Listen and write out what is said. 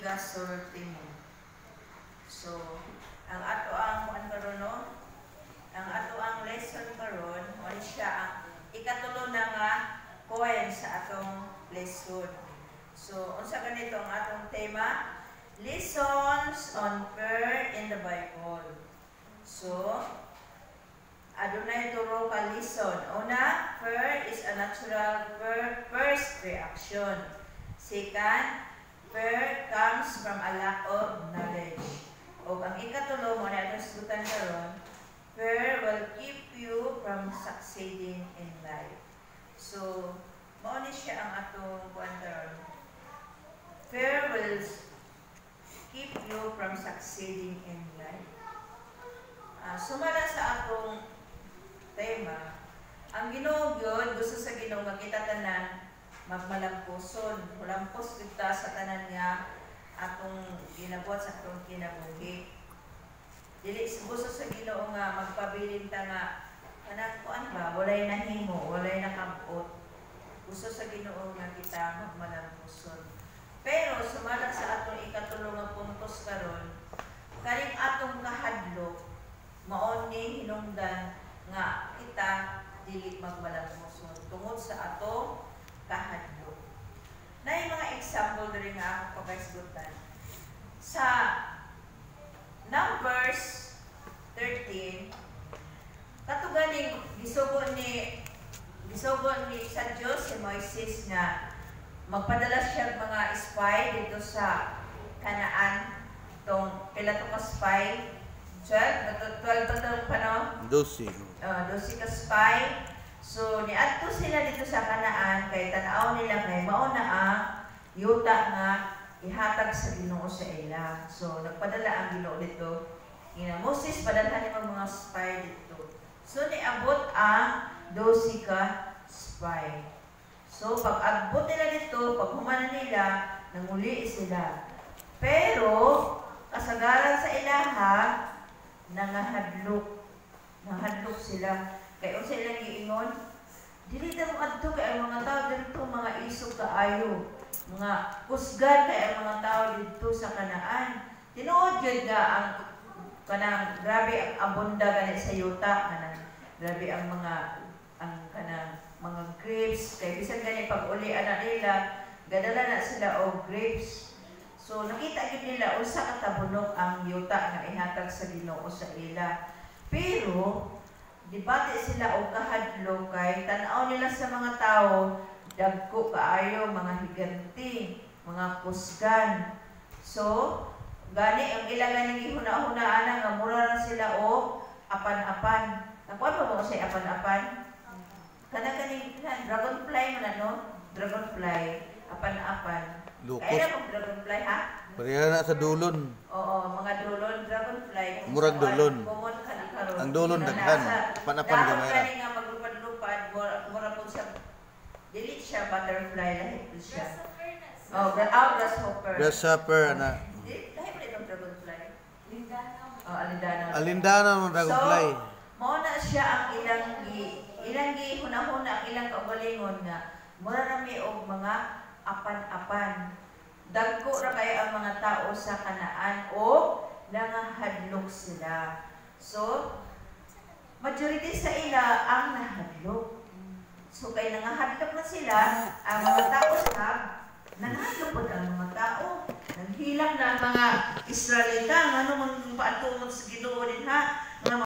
gasorte mo. So, ang ato ang karon no? Ang ato ang lesson karon, wala siya ang ikatulo na nga point sa atong lesson. So, unsa ganito ang atong tema? Lessons on prayer in the Bible. So, adunay turo ka lesson. Una, prayer is a natural first reaction. Second, prayer comes from a lack of knowledge. O ang ikatulo mo na atong sugutan karon, prayer will keep you from succeeding in life. So, mao ni siya ang atong kuan karon. Prayer will keep you from succeeding in life. Sumala sa atong tema, ang Ginoo gyud gusto sa Ginoo nga kita tanan magmalampuson, mulampos kita sa tanan nga atong ginabuhat sa atong kinabuhi. Dili gusto sa Ginoo nga magpabilin ta nga kanang kuan ba walay nahimo, walay nakabot. Gusto sa Ginoo nga kita magmalampuson. Pero sumala sa atong ikatulo nga puntos karon, kaning atong kahadlok mao ni hinungdan nga kita dili magmalampuson tungod sa atong kahadlok. Nay mga example diri nga ako pagkaisgutan. Sa Numbers 13, katuganing gisugo ni sa Dios si Moises nga magpadala siya mga spy dito sa Kanaan. Tong pila to ka spy? 12 pa no? 12. 12 ka spy. So, niadto sila dito sa Kanaan kay tan-aw nila kay mao na ang yuta nga ihatag sa Ginoo sa ila. So, nagpadala ang Ginoo dito. Moses padalhan ni mga spy dito. So, niabot ang 12 ka spy. So, pag-agbot nila dito, pag humana nila, nanguli sila. Pero, kasagaran sa ilaha, nangahadlok sila. Kaya unsa ilang giingon, dili daw adto kay ang mga tao dito mga isog kaayo, mga kusgan kay ang mga tao dito sa Kanaan. Tinuod gyud nga ang kanang grabe ang abunda gani sa yuta, kanang grabe ang kanang mga grapes kay bisan gani pag uli ana nila, gadala na sila og grapes. So nakita gyud nila usa ka tabunok ang yuta nga ihatag sa Ginoo sa ila. Pero dibati sila og kahadlok kay tan-aw nila sa mga tao dagko kaayo mga higanti, mga kusgan. So gani ang ila ganing gihuna-hunaan nga mura na sila og apan-apan. Nakuha pa mo sa apan-apan? Kanang dragonfly man ano? Dragonfly, apan-apan. Kaya na dragonfly ha? Pareha na sa dulon. Oo, mga dulon, dragonfly. Murag dulon. Ang dulon daghan, apan-apan gamay ra. Kani nga maglupad-lupad, mura po siya. Dili siya butterfly lahi po siya. Grasshopper. Grasshopper ana. Lahi pa itong dragonfly. Alindana. Alindana ng dragonfly. So, mao na siya ang ilang hunahuna ang ilang kaugalingon nga mura na may og mga apan-apan. Dagko ra kay ang mga tao sa Kanaan o nangahadlok sila. So, majority sa ila ang nahadlok. So, kay nangahadlok na sila, ang mga tao sa nangahadlok po ang mga tao. Nanghilang na ang mga Israelita, ano mang paatungod sa Ginoo din ha.